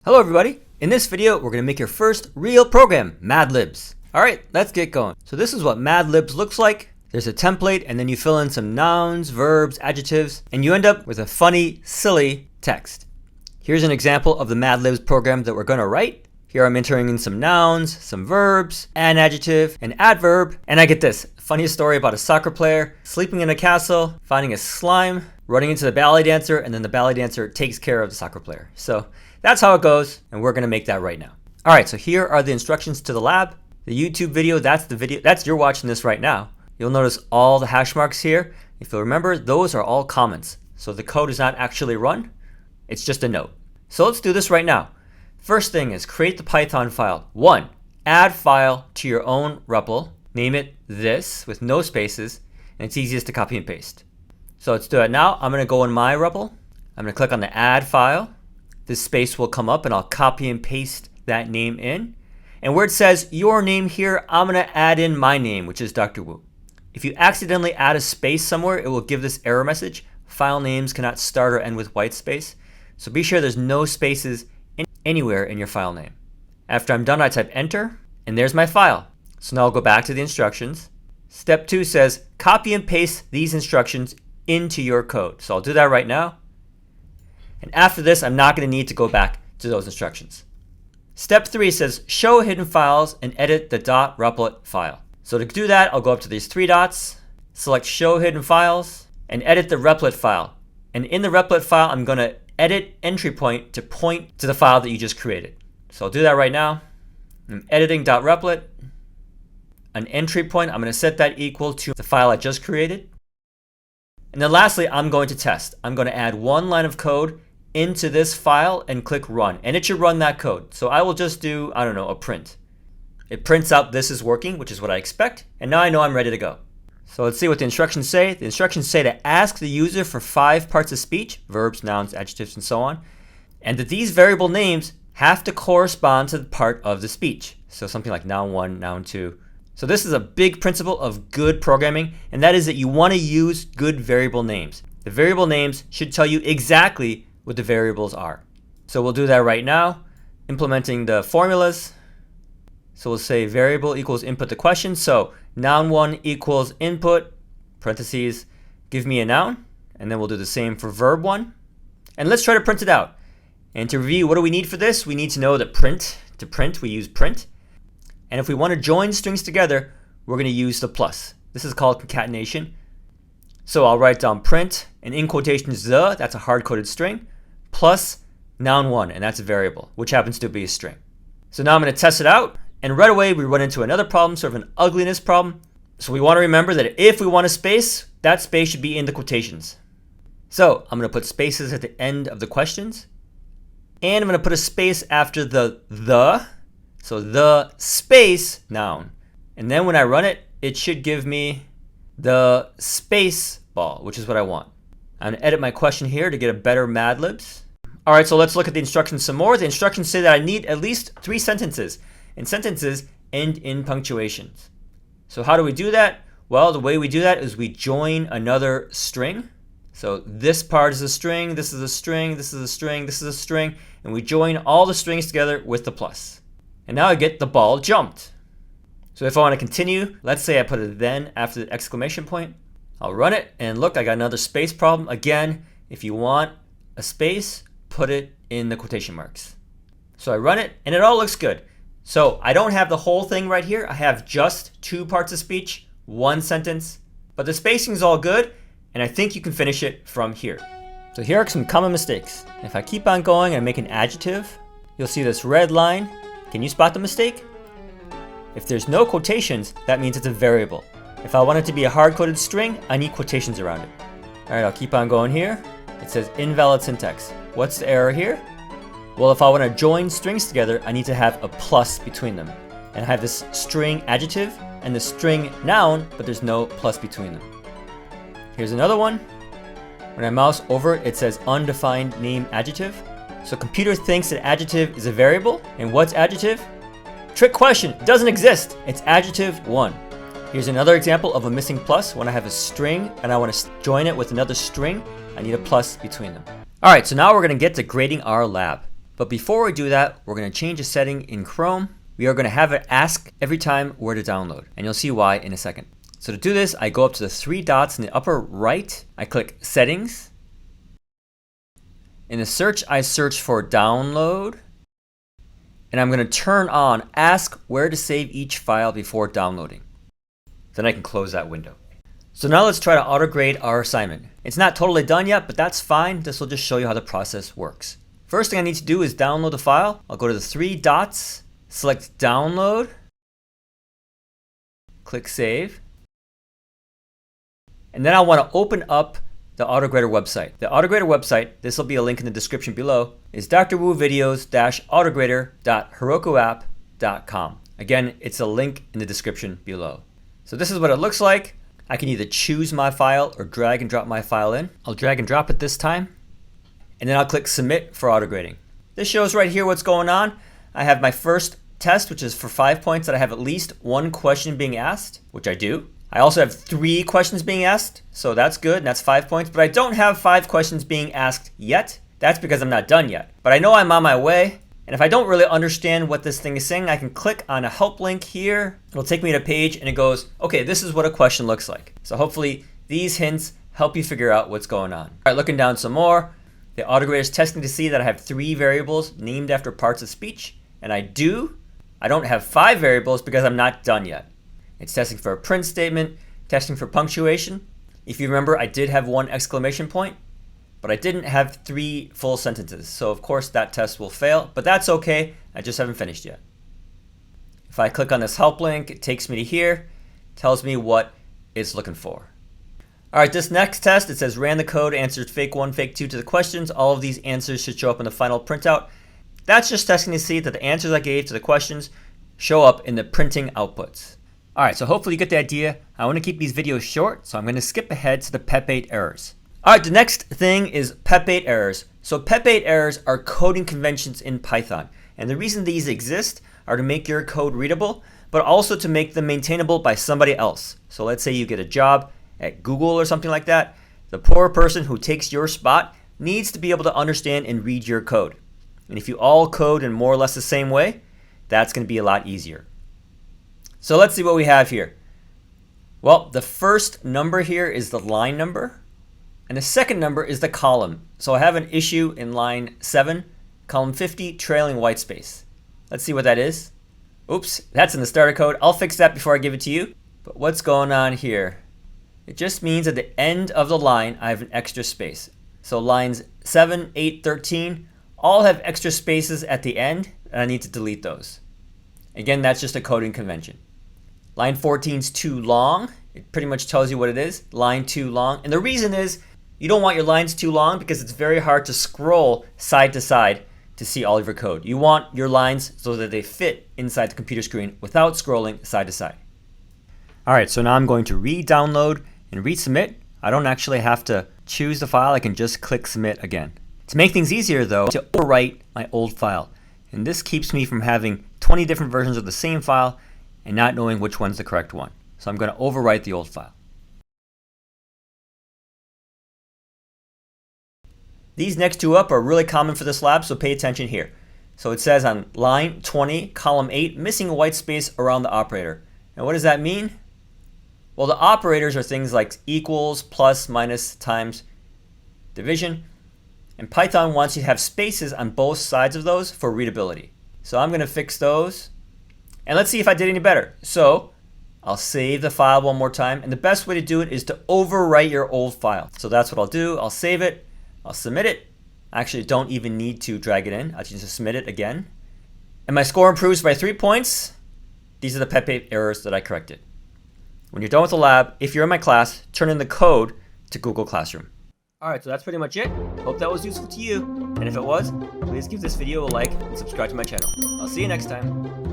Hello everybody! In this video, we're going to make your first real program, Madlibs. Alright, let's get going. So this is what Madlibs looks like. There's a template and then you fill in some nouns, verbs, adjectives, and you end up with a funny, silly text. Here's an example of the Madlibs program that we're going to write. Here I'm entering in some nouns, some verbs, an adjective, an adverb, and I get this. Funny story about a soccer player sleeping in a castle, finding a slime, running into the ballet dancer, and then the ballet dancer takes care of the soccer player. So that's how it goes, and we're going to make that right now. All right, so here are the instructions to the lab. The YouTube video, that's you're watching this right now. You'll notice all the hash marks here. If you'll remember, those are all comments. So the code is not actually run, it's just a note. So let's do this right now. First thing is create the Python file. 1. Add file to your own REPL. Name it this with no spaces, and it's easiest to copy and paste. So let's do it now. I'm going to go in my REPL. I'm going to click on the add file. This space will come up and I'll copy and paste that name in. And where it says your name here, I'm going to add in my name, which is Dr. Wu. If you accidentally add a space somewhere, it will give this error message. File names cannot start or end with white space. So be sure there's no spaces anywhere in your file name. After I'm done, I type enter, and there's my file. So now I'll go back to the instructions. Step 2 says copy and paste these instructions into your code. So I'll do that right now. And after this, I'm not going to need to go back to those instructions. Step 3 says show hidden files and edit the .replit file. So to do that, I'll go up to these 3 dots, select show hidden files, and edit the replit file. And in the replit file, I'm going to edit entry point to the file that you just created. So I'll do that right now. I'm editing .replit. An entry point, I'm going to set that equal to the file I just created. And then lastly, I'm going to test. I'm going to add 1 line of code into this file and click run. And it should run that code. So I will just do, I don't know, a print. It prints out this is working, which is what I expect. And now I know I'm ready to go. So let's see what the instructions say. The instructions say to ask the user for 5 parts of speech, verbs, nouns, adjectives, and so on. And that these variable names have to correspond to the part of the speech. So something like noun 1, noun 2. So this is a big principle of good programming, and that is that you want to use good variable names. The variable names should tell you exactly what the variables are. So we'll do that right now, implementing the formulas. So we'll say variable equals input the question. So noun 1 equals input, parentheses, give me a noun. And then we'll do the same for verb 1. And let's try to print it out. And to review, what do we need for this? We need to know that to print, we use print. And if we want to join strings together, we're going to use the plus. This is called concatenation. So I'll write down print, and in quotations the, that's a hard-coded string, plus noun 1, and that's a variable, which happens to be a string. So now I'm going to test it out, and right away we run into another problem, sort of an ugliness problem. So we want to remember that if we want a space, that space should be in the quotations. So I'm going to put spaces at the end of the questions, and I'm going to put a space after the, so the space noun. And then when I run it, it should give me the space ball, which is what I want. I'm going to edit my question here to get a better Madlibs. All right, so let's look at the instructions some more. The instructions say that I need at least 3 sentences, and sentences end in punctuations. So how do we do that? Well, the way we do that is we join another string. So this part is a string, this is a string, this is a string, this is a string, and we join all the strings together with the plus. And now I get the ball jumped. So if I want to continue, let's say I put a then after the exclamation point. I'll run it, and look, I got another space problem. Again, if you want a space, put it in the quotation marks. So I run it, and it all looks good. So I don't have the whole thing right here. I have just 2 parts of speech, 1 sentence, but the spacing is all good, and I think you can finish it from here. So here are some common mistakes. If I keep on going and make an adjective, you'll see this red line. Can you spot the mistake? If there's no quotations, that means it's a variable. If I want it to be a hard-coded string, I need quotations around it. All right, I'll keep on going here. It says invalid syntax. What's the error here? Well, if I want to join strings together, I need to have a plus between them. And I have this string adjective and the string noun, but there's no plus between them. Here's another one. When I mouse over it, it says undefined name adjective. So computer thinks that adjective is a variable. And what's adjective? Trick question, it doesn't exist. It's adjective 1. Here's another example of a missing plus. When I have a string and I want to join it with another string, I need a plus between them. All right, so now we're going to get to grading our lab. But before we do that, we're going to change a setting in Chrome. We are going to have it ask every time where to download, and you'll see why in a second. So to do this, I go up to the 3 dots in the upper right. I click Settings. In the search, I search for Download. And I'm going to turn on Ask where to save each file before downloading. Then I can close that window. So now let's try to auto-grade our assignment. It's not totally done yet, but that's fine. This will just show you how the process works. First thing I need to do is download the file. I'll go to the 3 dots, select Download, click Save. And then I want to open up the Autograder website. The Autograder website, this will be a link in the description below, is drwoovideos-autograder.herokuapp.com. Again, it's a link in the description below. So this is what it looks like. I can either choose my file or drag and drop my file in. I'll drag and drop it this time. And then I'll click Submit for autograding. This shows right here what's going on. I have my first test, which is for 5 points, that I have at least 1 question being asked, which I do. I also have 3 questions being asked, so that's good, and that's 5 points. But I don't have 5 questions being asked yet. That's because I'm not done yet. But I know I'm on my way, and if I don't really understand what this thing is saying, I can click on a help link here. It'll take me to a page, and it goes, okay, this is what a question looks like. So hopefully these hints help you figure out what's going on. All right, looking down some more. The autograder is testing to see that I have 3 variables named after parts of speech, and I do. I don't have 5 variables because I'm not done yet. It's testing for a print statement, testing for punctuation. If you remember, I did have 1 exclamation point, but I didn't have 3 full sentences. So of course that test will fail, but that's okay. I just haven't finished yet. If I click on this help link, it takes me to here, tells me what it's looking for. All right, this next test, it says ran the code, answered fake 1, fake 2 to the questions. All of these answers should show up in the final printout. That's just testing to see that the answers I gave to the questions show up in the printing outputs. All right, so hopefully you get the idea. I want to keep these videos short, so I'm going to skip ahead to the PEP8 errors. All right, the next thing is PEP8 errors. So PEP8 errors are coding conventions in Python. And the reason these exist are to make your code readable, but also to make them maintainable by somebody else. So let's say you get a job at Google or something like that. The poor person who takes your spot needs to be able to understand and read your code. And if you all code in more or less the same way, that's going to be a lot easier. So let's see what we have here. Well, the first number here is the line number, and the second number is the column. So I have an issue in line 7, column 50, trailing white space. Let's see what that is. Oops, that's in the starter code. I'll fix that before I give it to you. But what's going on here? It just means at the end of the line, I have an extra space. So lines 7, 8, 13 all have extra spaces at the end, and I need to delete those. Again, that's just a coding convention. Line 14 is too long. It pretty much tells you what it is. Line too long. And the reason is you don't want your lines too long because it's very hard to scroll side to side to see all of your code. You want your lines so that they fit inside the computer screen without scrolling side to side. All right, so now I'm going to re-download and resubmit. I don't actually have to choose the file. I can just click submit again. To make things easier though, to overwrite my old file. And this keeps me from having 20 different versions of the same file and not knowing which one's the correct one. So I'm going to overwrite the old file. These next 2 up are really common for this lab, so pay attention here. So it says on line 20, column 8, missing a white space around the operator. And what does that mean? Well, the operators are things like equals, plus, minus, times, division. And Python wants you to have spaces on both sides of those for readability. So I'm going to fix those. And let's see if I did any better. So I'll save the file one more time. And the best way to do it is to overwrite your old file. So that's what I'll do. I'll save it. I'll submit it. Actually, don't even need to drag it in. I'll just submit it again. And my score improves by 3 points. These are the PEP8 errors that I corrected. When you're done with the lab, if you're in my class, turn in the code to Google Classroom. All right, so that's pretty much it. Hope that was useful to you. And if it was, please give this video a like and subscribe to my channel. I'll see you next time.